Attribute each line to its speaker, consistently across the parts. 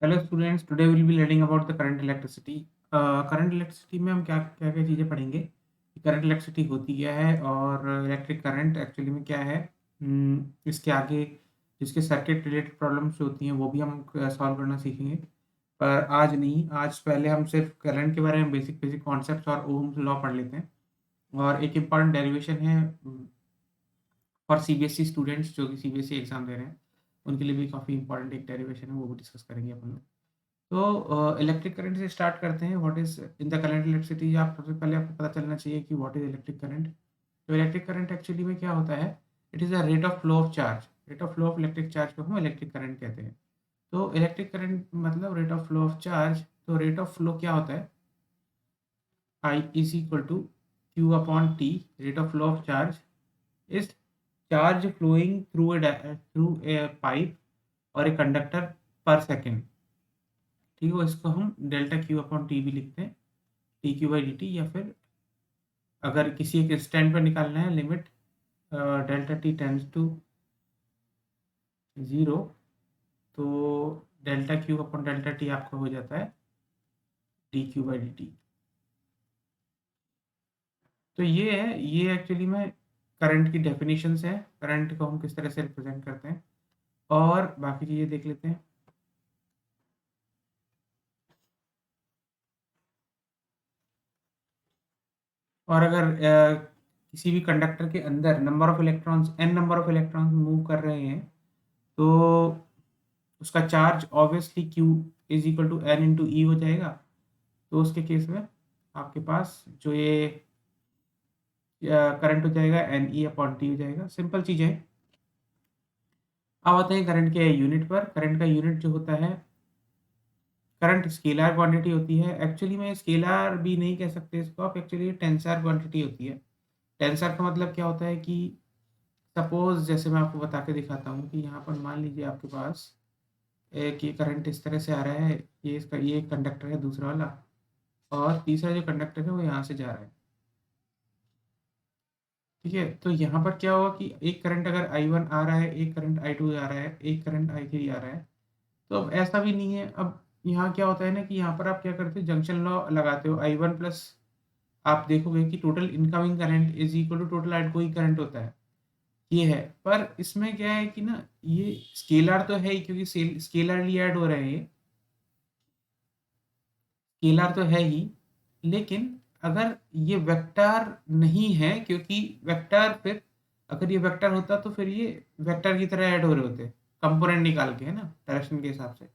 Speaker 1: Hello students, today will be learning about the current electricity. Current electricity में हम क्या क्या क्या चीज़ें पढ़ेंगे कि करंट इलेक्ट्रिसिटी होती क्या है और इलेक्ट्रिक करंट एक्चुअली में क्या है। इसके आगे जिसके सर्किट रिलेटेड प्रॉब्लम्स होती हैं वो भी हम सॉल्व करना सीखेंगे, पर आज नहीं। आज पहले हम सिर्फ करंट के बारे में बेसिक बेसिक कॉन्सेप्ट्स और ओम्स लॉ पढ़ लेते हैं। और एक इम्पॉर्टेंट डेरिवेशन है फॉर सीबीएसई स्टूडेंट्स जो कि सीबीएसई एग्जाम दे रहे हैं, उनके लिए भी काफ़ी इंपॉर्टेंट एक डेरिवेशन है, वो भी डिस्कस करेंगे अपन लोग। तो इलेक्ट्रिक करंट से स्टार्ट करते हैं। What is in the current electricity, आप सबसे पहले आपको पता चलना चाहिए कि व्हाट इज इलेक्ट्रिक करंट। तो इलेक्ट्रिक करंट एक्चुअली में क्या होता है, it is a rate of flow of charge. Rate of flow of electric charge को हम इलेक्ट्रिक करंट कहते हैं। तो इलेक्ट्रिक करंट मतलब rate of flow of charge. तो रेट ऑफ फ्लो क्या होता है, I is equal to Q upon T. Rate of flow of charge is charge flowing through a pipe और ए कंडक्टर पर सेकेंड। ठीक है, इसको हम डेल्टा क्यू अपॉन टी भी लिखते हैं, t q by d t. या फिर अगर किसी एक स्टैंड पर निकालना है limit delta t tends to zero, तो delta q upon delta t आपका हो जाता है d q by d t. तो ये है, ये एक्चुअली में करंट की डेफिनेशंस है, करंट को हम किस तरह से रिप्रेजेंट करते हैं, और बाकी चीज़ें देख लेते हैं। और अगर किसी भी कंडक्टर के अंदर number of electrons n number of electrons move कर रहे हैं, तो उसका charge obviously q is equal to n into e हो जाएगा। तो उसके केस में आपके पास जो ये करंट हो जाएगा एन ई अपॉन टी हो जाएगा। सिंपल चीज़ है। अब आते हैं करंट के यूनिट पर। करंट का यूनिट जो होता है, करंट स्केलर क्वांटिटी होती है। एक्चुअली में स्केलर भी नहीं कह सकते इसको आप, एक्चुअली टेंसर क्वांटिटी होती है। टेंसर का मतलब क्या होता है कि सपोज जैसे मैं आपको बता के दिखाता हूँ कि यहाँ पर मान लीजिए आपके पास एक ये करंट इस तरह से आ रहा है, ये इसका ये कंडक्टर है दूसरा वाला, और तीसरा जो कंडक्टर है वो यहाँ से जा रहा है। ठीक है, तो यहाँ पर क्या होगा कि एक करंट अगर I1 आ रहा है, एक करंट I2 आ रहा है, एक करंट I3 आ रहा है। तो अब ऐसा भी नहीं है। अब यहाँ क्या होता है ना कि यहाँ पर आप क्या करते हो, जंक्शन लॉ लगाते हो। I1 प्लस आप देखोगे कि total incoming current is equal to total outgoing current होता है। ये है, पर इसमें क्या है कि ना ये स्केलर तो है ही, क्योंकि स्केलरली ऐड हो रहे हैं, ये स्केलर तो है ही। लेकिन अगर ये वेक्टर नहीं है, क्योंकि वेक्टर फिर अगर ये वेक्टर होता तो फिर ये वेक्टर की तरह ऐड हो रहे होते कंपोनेंट निकाल के, है ना, डायरेक्शन के हिसाब से।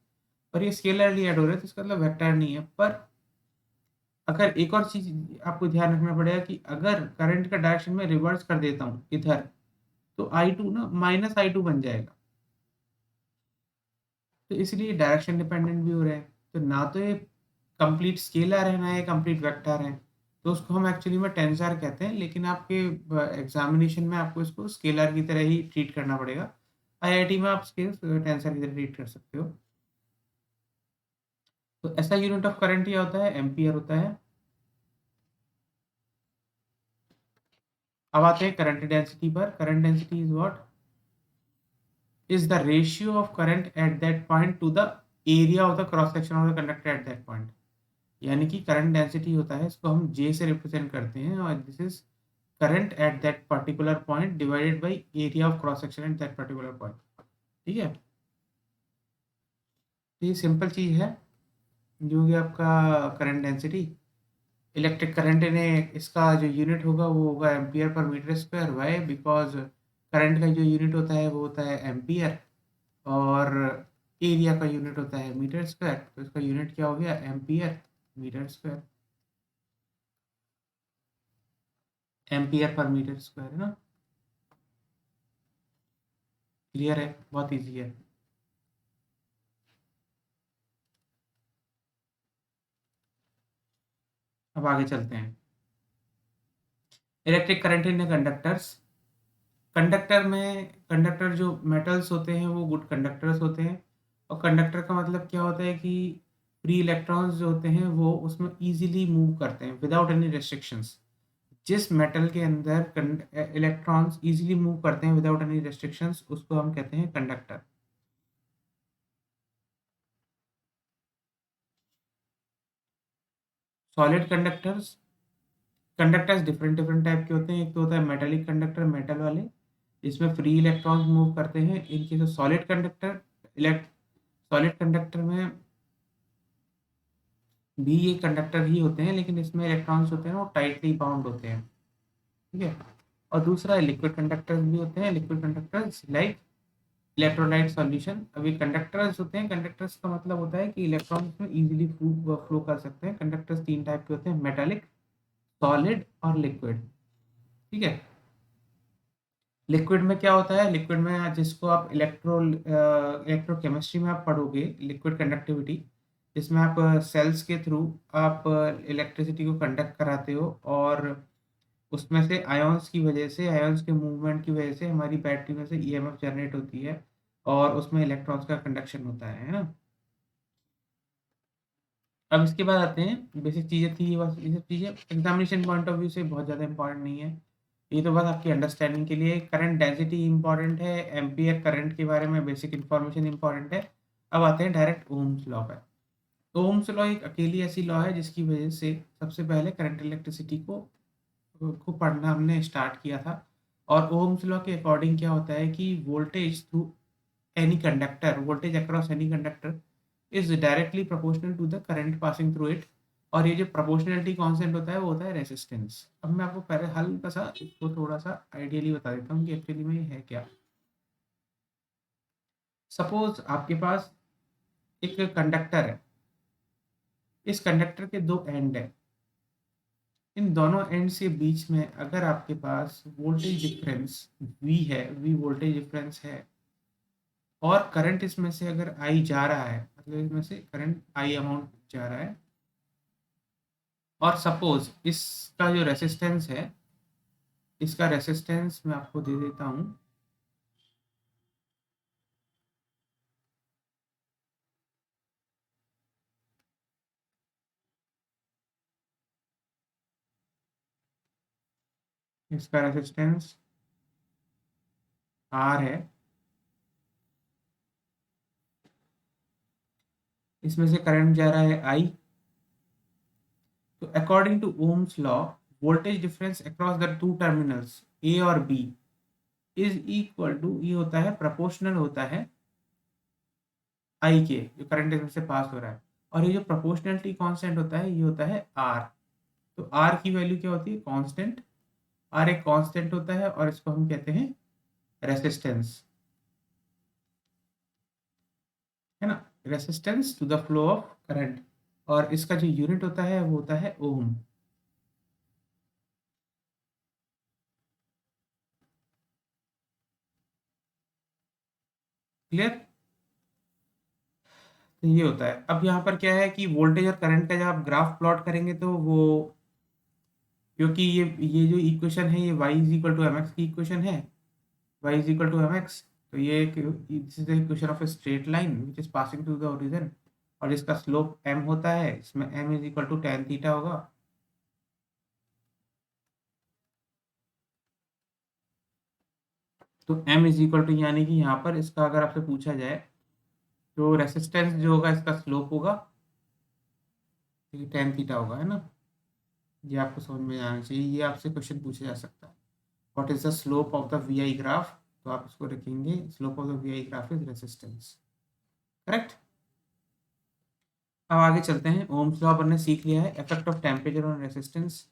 Speaker 1: पर ये स्केलरली ऐड हो रहे हैं, तो इसका मतलब वेक्टर नहीं है। पर अगर एक और चीज आपको ध्यान रखना पड़ेगा कि अगर करंट का डायरेक्शन में रिवर्स कर देता हूँ इधर, तो I2 ना माइनस I2 बन जाएगा। तो इसलिए डायरेक्शन डिपेंडेंट भी हो रहा है। तो ना तो ये कंप्लीट स्केलर है, ना ये कंप्लीट वेक्टर है। तो उसको हम एक्चुअली में टेंसर कहते हैं, लेकिन आपके एग्जामिनेशन में आपको इसको स्केलर की तरह ही ट्रीट करना पड़ेगा। आईआईटी में आप इसके टेंसर की तरह ट्रीट कर सकते हो। तो ऐसा यूनिट ऑफ करंट क्या होता है, एम्पियर होता है। अब आते हैं करंट डेंसिटी पर। Current density is what, is the ratio of current at that point to the area of the cross section of the conductor at that point। यानी कि करंट डेंसिटी होता है, इसको हम J से रिप्रेजेंट करते हैं, और this is current at that particular point divided by area of cross section at that particular point. ठीक है, तो ये सिंपल चीज़ है जो कि आपका करंट डेंसिटी। इलेक्ट्रिक करंट ने इसका जो यूनिट होगा वो होगा ampere per metre square. Why, because current का जो यूनिट होता है वो होता है एम्पियर, और एरिया का यूनिट होता है मीटर स्क्वायर। तो इसका यूनिट क्या हो गया, ampere metre square. Ampere per metre square, है ना। क्लियर है, बहुत इजी है। अब आगे चलते हैं। Electric current in conductors. Conductor में, कंडक्टर जो मेटल्स होते हैं वो गुड कंडक्टर्स होते हैं। और कंडक्टर का मतलब क्या होता है कि फ्री इलेक्ट्रॉन्स जो होते हैं वो उसमें इजीली मूव करते हैं विदाउट एनी रेस्ट्रिक्शंस। जिस मेटल के अंदर इलेक्ट्रॉन्स इजीली मूव करते हैं विदाउट एनी रेस्ट्रिक्शंस, उसको हम कहते हैं conductor. Solid conductors different different type के होते हैं। एक तो होता है मेटालिक कंडक्टर, मेटल वाले, इसमें फ्री इलेक्ट्रॉन्स मूव करते हैं। In case of solid conductor, solid conductor में भी ये कंडक्टर ही होते हैं, लेकिन इसमें इलेक्ट्रॉन्स होते हैं वो टाइटली बाउंड होते हैं। ठीक है। और दूसरा लिक्विड कंडक्टर्स भी होते हैं। Liquid conductors like electrolyte solution. अभी कंडक्टर्स होते हैं, कंडक्टर्स का मतलब होता है कि इलेक्ट्रॉन्स में इजीली फ्लो कर सकते हैं। कंडक्टर्स तीन टाइप के होते हैं, मेटालिक, सॉलिड और लिक्विड। ठीक है। लिक्विड में क्या होता है, लिक्विड में जिसको आप इलेक्ट्रोकेमिस्ट्री में आप पढ़ोगे, लिक्विड कंडक्टिविटी, जिसमें आप सेल्स के थ्रू आप इलेक्ट्रिसिटी को कंडक्ट कराते हो, और उसमें से आयंस की वजह से, आयंस के मूवमेंट की वजह से हमारी बैटरी में से ईएमएफ जनरेट होती है, और उसमें इलेक्ट्रॉन्स का कंडक्शन होता है ना। अब इसके बाद आते हैं, बेसिक चीज़ें थी ये, बस ये सब चीज़ें एग्जामिनेशन पॉइंट ऑफ व्यू से बहुत ज़्यादा इंपॉर्टेंट नहीं है, ये तो बस आपकी अंडरस्टैंडिंग के लिए। करंट डेंसिटी इंपॉर्टेंट है, एम्पियर करंट के बारे में बेसिक इन्फॉर्मेशन इंपॉर्टेंट है। अब आते हैं डायरेक्ट ओम्स लॉ पे। तो ओम्स लॉ एक अकेली ऐसी लॉ है जिसकी वजह से सबसे पहले करंट इलेक्ट्रिसिटी को पढ़ना हमने स्टार्ट किया था। और ओम्स लॉ के अकॉर्डिंग क्या होता है कि voltage through any conductor, voltage across any conductor is directly proportional to the current passing through it. और ये जो प्रोपोर्शनलिटी कांस्टेंट होता है वो होता है रेजिस्टेंस। अब मैं आपको पहले हल्का सा इसको थोड़ा सा आइडियली बता देता हूँ कि एक्चुअली में ये है क्या। सपोज आपके पास एक कंडक्टर है, इस कंडक्टर के दो एंड है, इन दोनों एंड्स के बीच में अगर आपके पास वोल्टेज डिफरेंस V है, V वोल्टेज डिफरेंस है, और करंट इसमें से अगर I जा रहा है, मतलब इसमें से करंट I अमाउंट जा रहा है, और सपोज इसका जो रेसिस्टेंस है, इसका रेसिस्टेंस मैं आपको दे देता हूँ, इसका रेसिस्टेंस R है, इसमें से करंट जा रहा है I। तो according to Ohm's law, voltage difference across the two terminals A और B इज इक्वल टू, ये होता है प्रोपोर्शनल होता है I के, जो करंट इसमें से पास हो रहा है। और ये जो प्रोपोर्शनलिटी कांस्टेंट होता है ये होता है R। तो R की वैल्यू क्या होती है, कांस्टेंट। R एक कांस्टेंट होता है और इसको हम कहते हैं रेसिस्टेंस, है ना, resistance to the flow of current. और इसका जो यूनिट होता है वो होता है ओम। क्लियर। तो ये होता है। अब यहाँ पर क्या है कि वोल्टेज और करंट का जब आप ग्राफ प्लॉट करेंगे तो वो, क्योंकि ये जो इक्वेशन है ये y is equal to M X की इक्वेशन है, y is equal to M X, तो ये this is the equation of a straight line which is passing through the origin, और इसका स्लोप m होता है, इसमें m is equal to tan theta होगा। तो m इज इक्वल टू, यानी कि यहाँ पर इसका अगर आपसे पूछा जाए तो रेसिस्टेंस जो होगा इसका स्लोप होगा, ये tan थीटा होगा, है ना। ये आपको समझ में आना चाहिए, ये आपसे क्वेश्चन पूछा जा सकता है। What is the slope of the V I graph, तो आप इसको रखेंगे, slope of the V I graph is resistance. Correct. अब आगे चलते हैं। ओम्स लॉ अपन ने सीख लिया है, effect of temperature on resistance.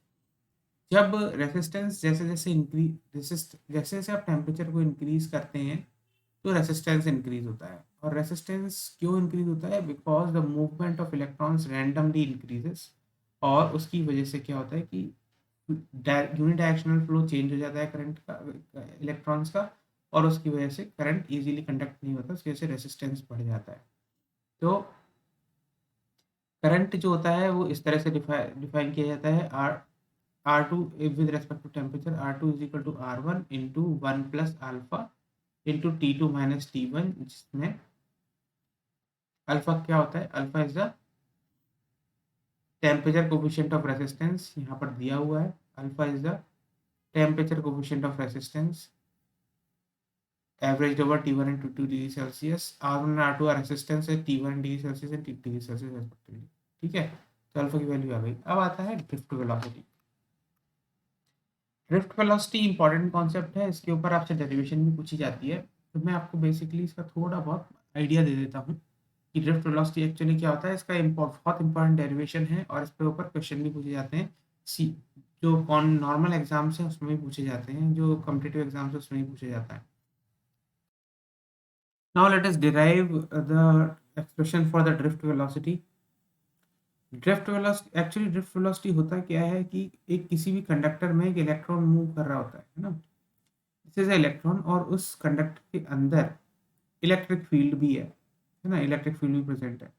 Speaker 1: जब रेसिस्टेंस जैसे जैसे जैसे जैसे आप टेम्परेचर को इंक्रीज करते हैं तो रेसिस्टेंस इंक्रीज होता है। और रेसिस्टेंस क्यों इंक्रीज होता है, because the movement of electrons randomly increases. और उसकी वजह से क्या होता है कि यूनिडायरेक्शनल फ्लो चेंज हो जाता है करंट का, इलेक्ट्रॉन्स का, और उसकी वजह से करंट इजीली कंडक्ट नहीं होता, उसकी वजह से रेसिस्टेंस बढ़ जाता है। तो करंट जो होता है वो इस तरह से डिफाइन किया जाता है, R2 with respect to temperature, R2 is equal to R1 into 1 plus alpha into T2 minus T1, जिसमें अल्फा क्या होता है, alpha is the temperature coefficient of resistance, यहाँ पर दिया हुआ है। Alpha is the temperature coefficient of resistance average over T1 and T2 degree Celsius. R1 और R2 रेसिस्टेंस है, T1 degree Celsius and T2 degree Celsius respectively. ठीक है। तो अल्फा की वैल्यू आ गई। अब आता है drift velocity. Drift velocity important concept है, इसके ऊपर आपसे डेरिवेशन भी पूछी जाती है। तो मैं आपको बेसिकली इसका थोड़ा बहुत आइडिया दे देता हूँ कि ड्रिफ्ट वेलोसिटी एक्चुअली क्या होता है। इसका बहुत इंपॉर्टेंट डेरिवेशन है और इस पे ऊपर क्वेश्चन भी पूछे जाते हैं। सी जो कौन नॉर्मल एग्जाम्स हैं उसमें भी पूछे जाते हैं, जो कॉम्पिटिटिव एग्जाम्स है उसमें भी पूछे जाता है। Now let us derive the expression for the drift velocity. Drift velocity actually drift velocity होता क्या है कि एक किसी भी कंडक्टर में एक इलेक्ट्रॉन मूव कर रहा होता है ना। दिस इज इलेक्ट्रॉन और उस कंडक्टर के अंदर इलेक्ट्रिक फील्ड भी है ना, इलेक्ट्रिक फील्ड भी प्रेजेंट है।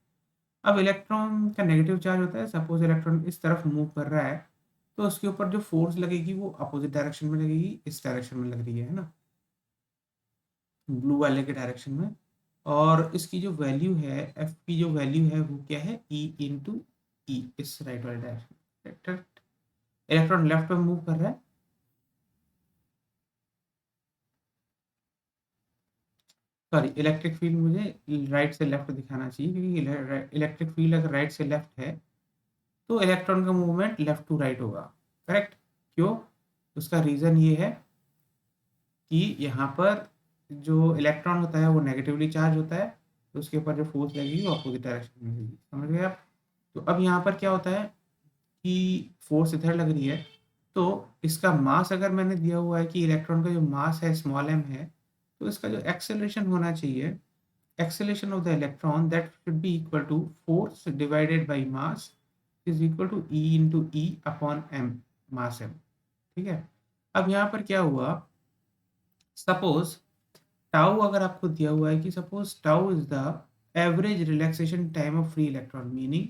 Speaker 1: अब इलेक्ट्रॉन का नेगेटिव चार्ज होता है, सपोज इलेक्ट्रॉन इस तरफ मूव कर रहा है तो उसके ऊपर जो फोर्स लगेगी वो अपोजिट डायरेक्शन में लगेगी, इस डायरेक्शन में लग रही है ना, ब्लू वाले के डायरेक्शन में। और इसकी जो वैल्यू है, एफ की जो वैल्यू है वो क्या है, ई इंटू ई, इस राइट वाले डायरेक्शन। इलेक्ट्रॉन लेफ्ट में मूव कर रहा है, सॉरी इलेक्ट्रिक फील्ड मुझे राइट से लेफ्ट दिखाना चाहिए, क्योंकि इलेक्ट्रिक फील्ड अगर राइट से लेफ्ट है तो इलेक्ट्रॉन का मूवमेंट लेफ्ट टू राइट होगा। करेक्ट। क्यों? उसका रीज़न ये है कि यहाँ पर जो इलेक्ट्रॉन होता है वो नेगेटिवली चार्ज होता है, तो उसके ऊपर जो फोर्स लगेगी वो अपोजिट डायरेक्शन में लगेगी। समझ गए आप? तो अब यहाँ पर क्या होता है कि फोर्स इधर लग रही है, तो इसका मास अगर मैंने दिया हुआ है कि इलेक्ट्रॉन का जो मास है स्मॉल m है, तो इसका जो एक्सेलरेशन होना चाहिए, acceleration of the electron that should be equal to force divided by mass is equal to E into E upon m, mass m। ठीक है। अब यहाँ पर क्या हुआ, सपोज टाउ अगर आपको दिया हुआ है कि suppose tau is the average relaxation time of free electron, meaning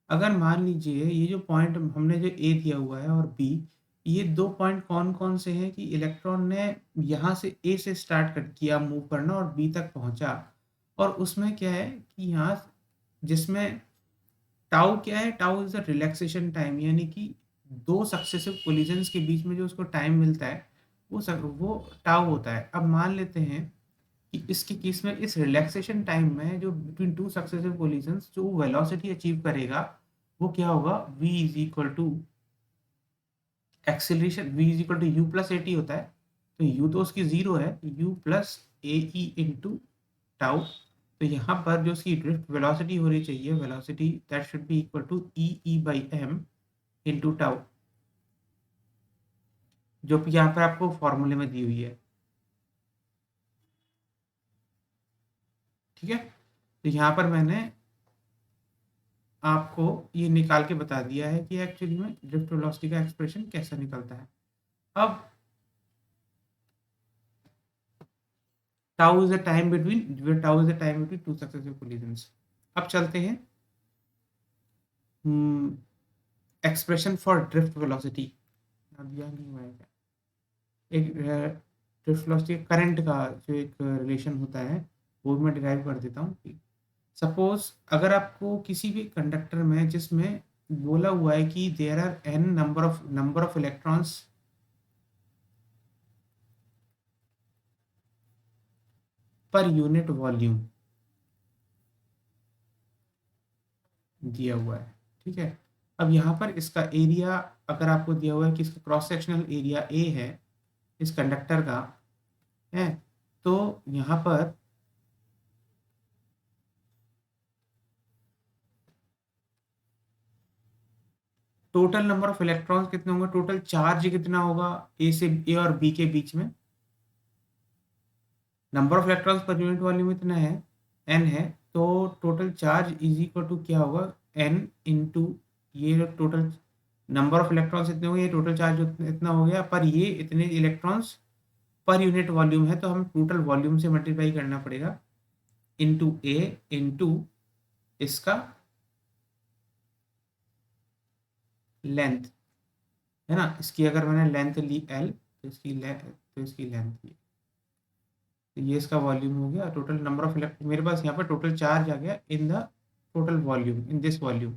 Speaker 1: अगर मान लीजिए ये जो पॉइंट हमने जो ए दिया हुआ है और बी, ये दो पॉइंट कौन कौन से हैं कि इलेक्ट्रॉन ने यहाँ से ए से स्टार्ट कर किया मूव करना और बी तक पहुँचा, और उसमें क्या है कि यहाँ जिसमें टाउ क्या है, tau is the relaxation time, यानी कि दो सक्सेसिव कोलिजन्स के बीच में जो उसको टाइम मिलता है वो टाउ होता है। अब मान लेते हैं कि इसके केस में इस रिलैक्सेशन टाइम में जो बिटवीन टू सक्सेसिव कोलिजन्स जो वेलोसिटी अचीव करेगा वो क्या होगा, v is equal to acceleration, v is equal to U plus A T होता है, तो u तो उसकी जीरो है, u plus A E into tau. तो यहाँ पर जो उसकी ड्रिफ्ट वेलोसिटी होनी चाहिए, velocity that should be equal to E E by M into tau, जो कि यहाँ पर आपको फॉर्मूले में दी हुई है। ठीक है। तो यहाँ पर मैंने आपको ये निकाल के बता दिया है कि एक्चुअली में ड्रिफ्ट वेलोसिटी का एक्सप्रेशन कैसा निकलता है। अब tau is the time between two successive collisions. अब चलते हैं एक्सप्रेशन फॉर ड्रिफ्ट वेलोसिटी। अब यह नहीं हुआ है क्या, एक ड्रिफ्ट वेलोसिटी करंट का जो एक रिलेशन होता है वो भी मैं डिराइव कर देता हूँ। सपोज अगर आपको किसी भी कंडक्टर में जिसमें बोला हुआ है कि there are N number of electrons per unit volume दिया हुआ है। ठीक है। अब यहाँ पर इसका एरिया अगर आपको दिया हुआ है कि इसका क्रॉस सेक्शनल एरिया ए है इस कंडक्टर का है, तो यहाँ पर टोटल नंबर ऑफ इलेक्ट्रॉन्स कितने होंगे, टोटल चार्ज कितना होगा ए और बी के बीच में, number of electrons per unit volume इतना है एन है, तो total charge is equal to क्या होगा, एन इंटू ये टोटल नंबर ऑफ इलेक्ट्रॉन्स इतने हो गए, ये टोटल चार्ज इतना हो गया, पर ये इतने इलेक्ट्रॉन्स पर यूनिट वॉल्यूम है, तो हमें टोटल वॉल्यूम से मल्टीप्लाई करना पड़ेगा इंटू ए इंटू इसका लेंथ, है ना। इसकी अगर मैंने लेंथ ली एल तो इसकी लेंथ ये, तो ये इसका वॉल्यूम हो गया। टोटल नंबर ऑफ इलेक्ट्रॉन मेरे पास यहाँ पर टोटल चार्ज आ गया in the total volume in this volume.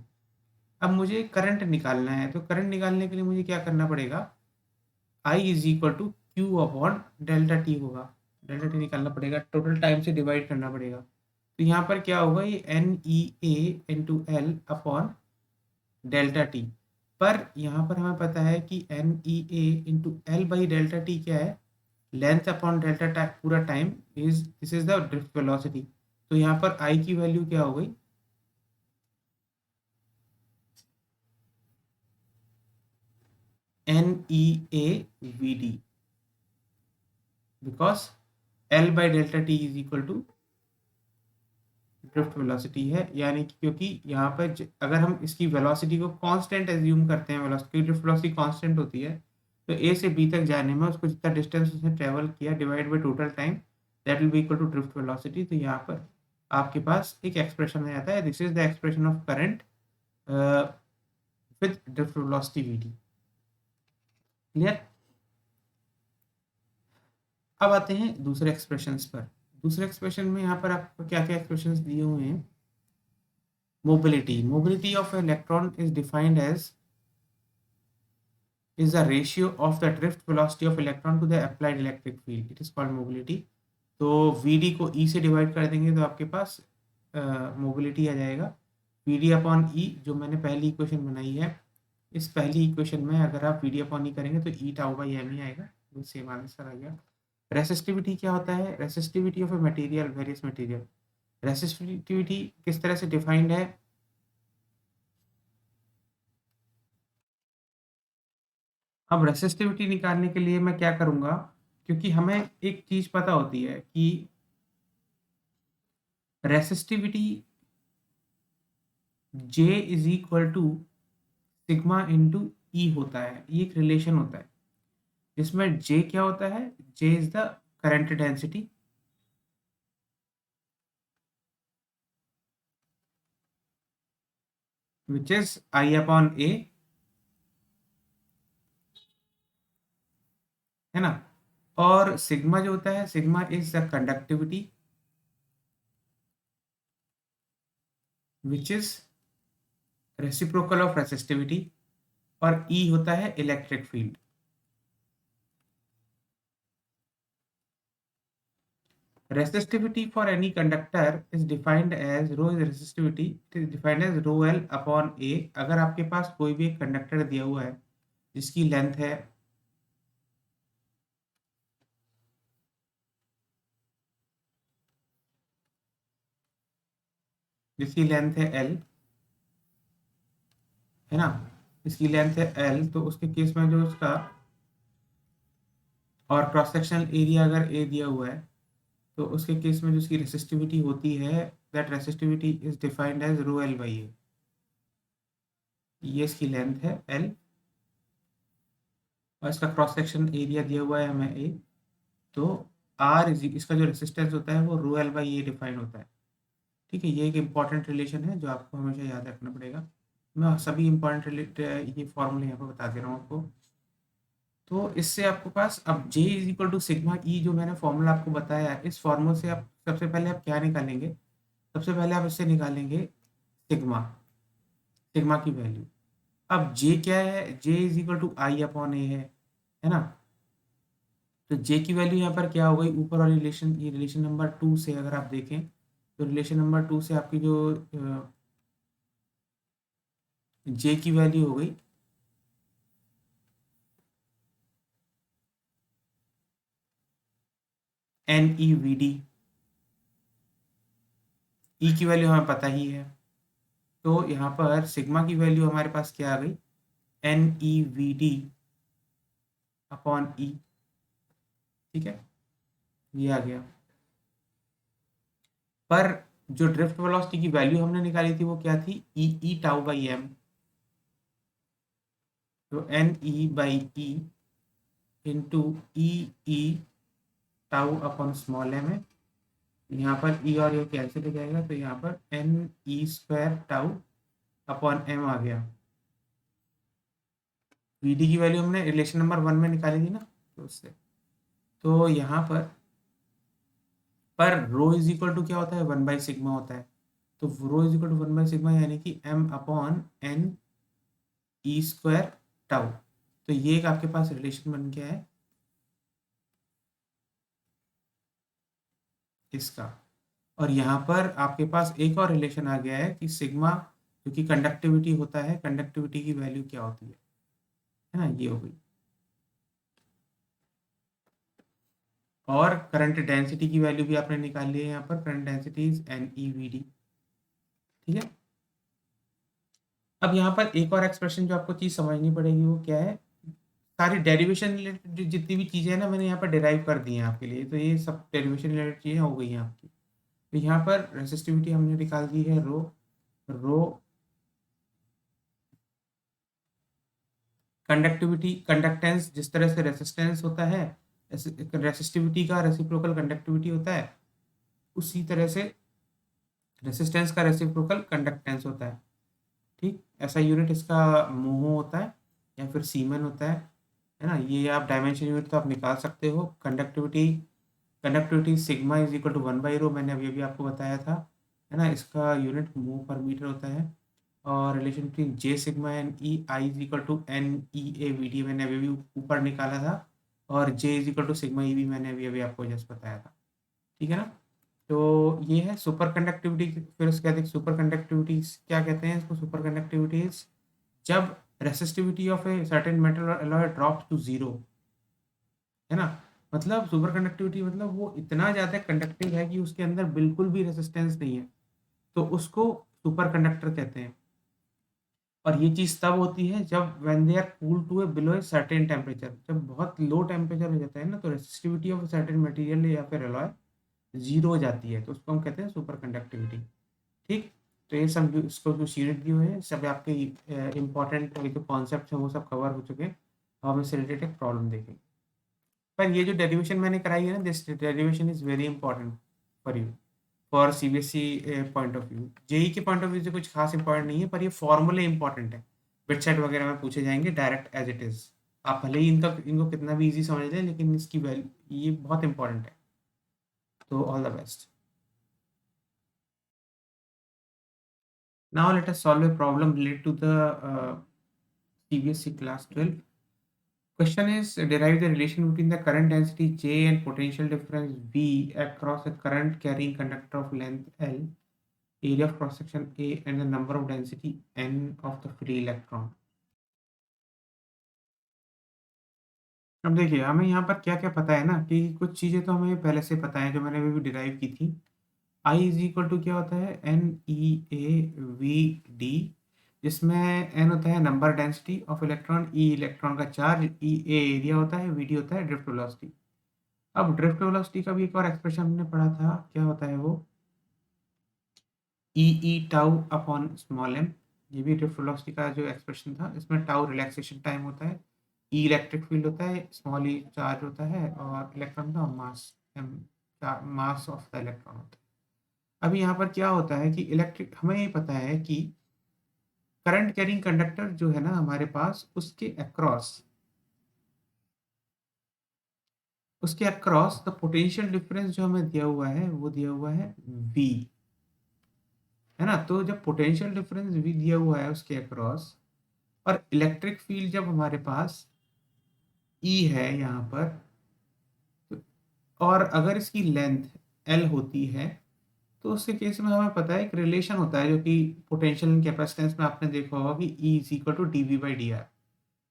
Speaker 1: अब मुझे करंट निकालना है, तो करंट निकालने के लिए मुझे क्या करना पड़ेगा, I is equal to Q upon delta T होगा। डेल्टा टी निकालना पड़ेगा, टोटल टाइम से डिवाइड करना पड़ेगा। तो यहाँ पर क्या होगा, ये n e a into l upon delta t. पर यहाँ पर हमें पता है कि n e a into l by delta t क्या है, लेंथ अपॉन डेल्टा पूरा time is this is the drift velocity. तो यहाँ पर आई की वैल्यू क्या हो गई, n e a v d, because l by delta t is equal to drift velocity है। यानी कि क्योंकि यहाँ पर अगर हम इसकी वेलोसिटी को कांस्टेंट एज्यूम करते हैं, वेलोसिटी ड्रिफ्ट वेलोसिटी कांस्टेंट होती है, तो ए से बी तक जाने में उसको जितना डिस्टेंस उसने ट्रेवल किया divide by total time, that will be equal to drift velocity. तो यहाँ पर आपके पास एक एक्सप्रेशन आ जाता है, this is the expression of current with drift velocity V D. Clear. अब आते हैं दूसरे एक्सप्रेशंस पर। दूसरे एक्सप्रेशन में यहाँ पर आपको क्या क्या एक्सप्रेशंस दिए हुए हैं। Mobility of electron is defined as is the ratio of the drift velocity of electron to the applied electric field. It is called mobility. तो Vd को E से डिवाइड कर देंगे तो आपके पास मोबिलिटी आ जाएगा Vd अपॉन ई, जो मैंने पहली इक्वेशन बनाई है। इस पहली इक्वेशन में अगर आप Vd अपॉन ई करेंगे तो ई टाउ बाई एम ही आएगा, वो सेम आंसर आ गया। रेसिस्टिविटी क्या होता है, resistivity of a material, various material. Resistivity किस तरह से डिफाइंड है, अब रेसिस्टिविटी निकालने के लिए मैं क्या करूंगा, क्योंकि हमें एक चीज पता होती है कि resistivity J is equal to sigma into e होता है। ये एक रिलेशन होता है जिसमें J क्या होता है, J is the current density, which is I upon a, है ना। और सिग्मा जो होता है, sigma is the conductivity which is reciprocal of resistivity, और ई होता है electric field. Resistivity for any conductor is defined as rho is resistivity, it is defined as rho L upon A। अगर आपके पास कोई भी एक कंडक्टर दिया हुआ है जिसकी लेंथ है L, है ना, इसकी लेंथ है L, तो उसके केस में जो उसका और क्रॉस सेक्शनल एरिया अगर A दिया हुआ है, तो उसके केस में जो उसकी रेसिस्टिविटी होती है, that resistivity is defined as rho L by a. ये इसकी लेंथ है L और इसका क्रॉस सेक्शन एरिया दिया हुआ है हमें A, तो R इज इसका जो रेसिस्टेंस होता है वो रो L बाई ए डिफाइन होता है। ठीक है, ये एक इम्पॉर्टेंट रिलेशन है जो आपको हमेशा याद रखना पड़ेगा। मैं सभी इम्पॉर्टेंट ये फॉर्मूले यहाँ पर बता दे रहा हूँ आपको। तो इससे आपको पास अब J is equal to sigma E, जो मैंने फॉर्मूला आपको बताया है, इस फॉर्मूले से आप सबसे पहले आप क्या निकालेंगे, सबसे पहले आप इससे निकालेंगे सिग्मा, सिग्मा की वैल्यू। अब J क्या है, J is equal to I upon a है ना। तो J की वैल्यू यहाँ पर क्या हो गई, ऊपर वाली रिलेशन, ये रिलेशन नंबर 2 से अगर आप देखें तो रिलेशन नंबर 2 से आपकी जो J की वैल्यू हो गई एन ई वी डी, ई की वैल्यू हमें पता ही है, तो यहाँ पर सिग्मा की वैल्यू हमारे पास क्या आ गई, n e v d upon e. ठीक है, ये आ गया। पर जो ड्रिफ्ट वेलोसिटी की वैल्यू हमने निकाली थी वो क्या थी, ई टाउ बाई एम, तो N E by E into E tau upon small M है। यहाँ पर ई और ये कैंसिल हो जाएगा, तो यहाँ पर एन ई स्क्वायर टाउ अपॉन एम आ गया। वीडी की वैल्यू हमने रिलेशन नंबर 1 में निकाली थी ना, तो उससे, तो यहाँ पर रो इज इक्वल टू क्या होता है, 1/सिग्मा होता है। तो रो इज इक्वल टू 1/सिग्मा, यानी कि एम अपॉन एन ई स्क्वायर टाउ। तो ये एक आपके पास रिलेशन बन गया है इसका। और यहाँ पर आपके पास एक और रिलेशन आ गया है कि सिग्मा क्योंकि कंडक्टिविटी होता है, कंडक्टिविटी की वैल्यू क्या होती है ना, ये हो गई। और करंट डेंसिटी की वैल्यू भी आपने निकाल ली है, यहाँ पर करंट डेंसिटी इज NEVD। ठीक है। अब यहाँ पर एक और एक्सप्रेशन जो आपको चीज समझनी पड़ेगी वो क्या है, सारी डेरिवेशन रिलेटेड जितनी भी चीजें हैं ना, मैंने यहाँ पर डिराइव कर दी हैं आपके लिए, तो ये सब डेरिवेशन रिलेटेड चीजें हो गई हैं आपकी। तो यहाँ पर रेसिस्टिविटी हमने निकाल दी है रो, रो कंडक्टिविटी, कंडक्टेंस जिस तरह से रेसिस्टेंस होता है, रेसिस्टिविटी का रेसिप्रोकल कंडक्टिविटी होता है, उसी तरह से रेसिस्टेंस का रेसिप्रोकल कंडक्टेंस होता है। ठीक, ऐसा यूनिट इसका मोहो होता है या फिर सीमन होता है ना। ये आप डायमेंशन यूनिट तो आप निकाल सकते हो। Conductivity, conductivity sigma is equal to 1/ρ, मैंने अभी अभी आपको बताया था, है ना। इसका यूनिट मो पर मीटर होता है। और relation between j sigma and e, I is equal to NEAVD मैंने अभी अभी ऊपर निकाला था, और j is equal to sigma e भी मैंने अभी अभी आपको जस्ट बताया था। ठीक है ना। तो ये है सुपर कंडक्टिविटी। फिर उसके बाद सुपर कंडक्टिविटी क्या कहते हैं इसको, सुपर कंडक्टिविटी जब resistivity of a certain metal alloy drop to zero, है ना। मतलब सुपर कंडक्टिविटी मतलब वो इतना ज्यादा कंडक्टिव है कि उसके अंदर बिल्कुल भी रेसिस्टेंस नहीं है, तो उसको सुपर कंडक्टर कहते हैं। और ये चीज तब होती है जब when they are cool to a below a certain temperature, जब बहुत लो टेम्परेचर हो जाता है ना, तो रेसिस्टिविटी ऑफ सर्टेन मटेरियल या फिर अलॉय जीरो हो जाती है, तो उसको हम कहते हैं सुपर कंडक्टिविटी। ठीक। तो ये सब इसको जो यूनिट दिए हुए हैं सब आपके इंपॉर्टेंट जो कॉन्सेप्ट है वो सब कवर हो चुके हैं। हम इससे रिलेटेड एक प्रॉब्लम देखेंगे। पर ये जो डेरिवेशन मैंने कराई है ना, this derivation is very important for you, for CBSE point of view. JEE के पॉइंट ऑफ व्यू से कुछ खास इंपॉर्टेंट नहीं है, पर ये फॉर्मूले इंपॉर्टेंट है, बिट सेट वगैरह में पूछे जाएंगे डायरेक्ट एज इट इज। आप भले ही इनको कितना भी इजी समझ लें, लेकिन इसकी वैल्यू ये बहुत इंपॉर्टेंट है। तो all the best. Now let us solve a problem related to the CBSE class 12. Question is derive the relation between the current density J and potential difference V across a current carrying conductor of length L, area of cross section A, and the number of density N of the free electron. अब देखिए हमें यहाँ पर क्या क्या पता है ना, कि कुछ चीज़ें तो हमें पहले से पता है जो मैंने अभी भी डिराइव की थी। I इज इक्वल टू क्या होता है, NEAVD, जिसमें N होता है number density of electron, E electron का चार्ज, EA एरिया होता है, VD होता है ड्रिफ्ट वेलोसिटी। अब ड्रिफ्ट वेलोसिटी का भी एक और एक्सप्रेशन हमने पढ़ा था, क्या होता है वो, E tau upon small m। ये भी ड्रिफ्ट वेलोसिटी का जो एक्सप्रेशन था, इसमें टाउ रिलैक्सेशन टाइम होता है, E इलेक्ट्रिक फील्ड होता है, स्मॉल e चार्ज होता है, और इलेक्ट्रॉन का मास m, mass of the electron होता है। अभी यहाँ पर क्या होता है कि इलेक्ट्रिक, हमें ये पता है कि करंट कैरिंग कंडक्टर जो है ना हमारे पास, उसके अक्रॉस द पोटेंशियल डिफरेंस जो हमें दिया हुआ है वो दिया हुआ है V, है ना। तो जब पोटेंशियल डिफरेंस V दिया हुआ है उसके अक्रॉस, और इलेक्ट्रिक फील्ड जब हमारे पास E है यहाँ पर, और अगर इसकी लेंथ L होती है, तो उसके केस में हमें पता है एक रिलेशन होता है जो कि पोटेंशियल एंड कैपेसिटेंस में आपने देखा होगा कि E इज इक्वल टू dV/dr।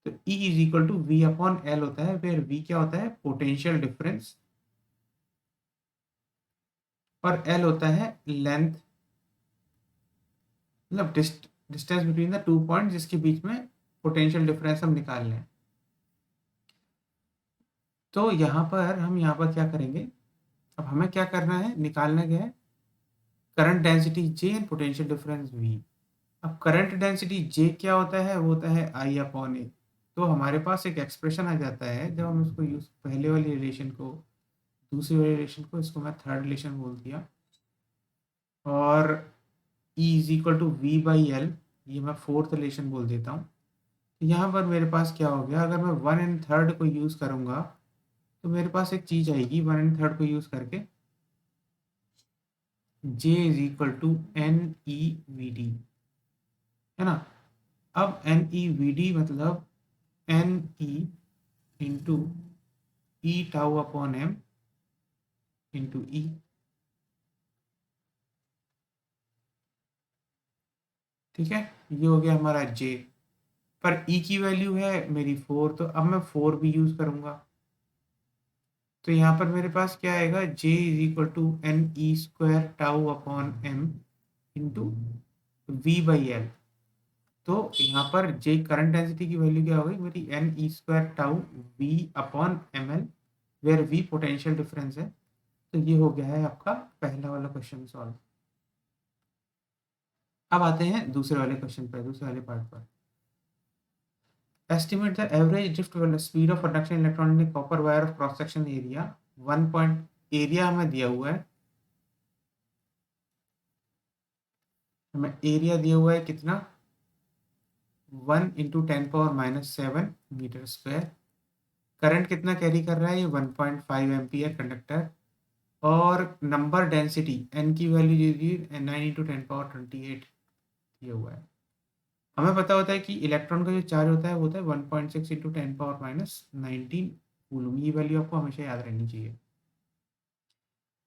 Speaker 1: तो E इज इक्वल टू V अपॉन L होता है, फिर V क्या होता है, पोटेंशियल डिफरेंस, और L होता है लेंथ, मतलब distance between the two point जिसके बीच में पोटेंशियल डिफरेंस हम निकाल लें। तो यहाँ पर क्या करेंगे, अब हमें क्या करना है, निकालना क्या है, current density J and potential difference V। अब करंट डेंसिटी J क्या होता है, वो होता है I अपॉन ए। तो हमारे पास एक एक्सप्रेशन आ जाता है, जब हम इसको यूज, पहले वाली रिलेशन को, दूसरी वाली रिलेशन को, इसको मैं थर्ड रिलेशन बोल दिया, और E इज इक्वल टू V/L, ये मैं फोर्थ रिलेशन बोल देता हूँ। तो यहाँ पर मेरे पास क्या हो गया, अगर मैं 1/3 को यूज़ करूँगा, तो मेरे पास एक चीज़ आएगी 1/3 को यूज़ करके, J is equal to NEVD, है ना। अब NEVD मतलब NE into E tau upon M into E। ठीक है, ये हो गया हमारा जे। पर ई की वैल्यू है मेरी 4, तो अब मैं 4 भी यूज करूंगा। तो यहाँ पर मेरे पास क्या आएगा, j is equal to n E square tau upon m into v by l. तो यहाँ पर जे करंट डेंसिटी की वैल्यू क्या हो गई मेरी, n E square tau v upon m l, where v potential difference है। तो ये हो गया है आपका पहला वाला क्वेश्चन सॉल्व। अब आते हैं दूसरे वाले क्वेश्चन पर, दूसरे वाले पार्ट पर। Estimate the average drift speed of conduction electron in copper wire of cross section area 1 point, area हमें दिया हुआ है, हमें एरिया दिया हुआ है कितना, 1 × 10⁻⁷ मीटर स्क्वायर। करंट कितना कैरी कर रहा है, ये 1.5 एम्पियर कंडक्टर। और नंबर डेंसिटी एन की वैल्यू दे दी 9 × 10⁻28 दिया हुआ है। हमें पता होता है कि इलेक्ट्रॉन का जो चार्ज होता है वो होता है 1.6 × 10⁻⁹ कूलम। ये वैल्यू आपको हमेशा याद रहनी चाहिए।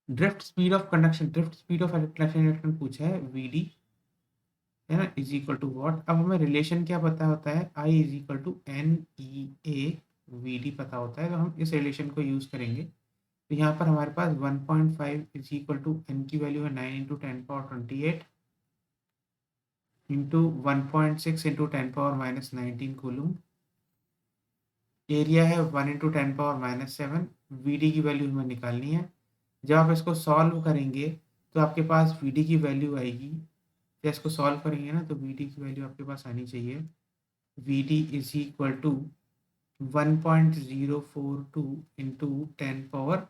Speaker 1: Drift speed of conduction, drift speed of conduction electron पूछा है वीडी, है ना, इज इक्वल टू व्हाट। अब हमें रिलेशन क्या पता होता है, I is equal to n e a v d पता होता है, तो हम इस रिलेशन को यूज करेंगे। तो यहाँ पर हमारे पास 1.5 इज इक्वल टू एन की वैल्यू है 9 × 10⁻28 इंटू 1.6 × 10⁻⁻19 कूलम। एरिया है 1 × 10⁻⁷। वी डी की वैल्यू हमें निकालनी है। जब आप इसको सॉल्व करेंगे तो आपके पास वी डी की वैल्यू आएगी, जब इसको सॉल्व करेंगे ना तो वी डी की वैल्यू आपके पास आनी चाहिए, V D is equal to 1.042 into 10⁻³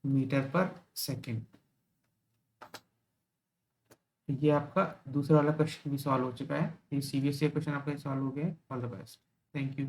Speaker 1: metre per second. ये आपका दूसरा वाला क्वेश्चन भी सॉल्व हो चुका है। ये सीबीएसई क्वेश्चन आपका सॉल्व हो गया है। All the best, thank you.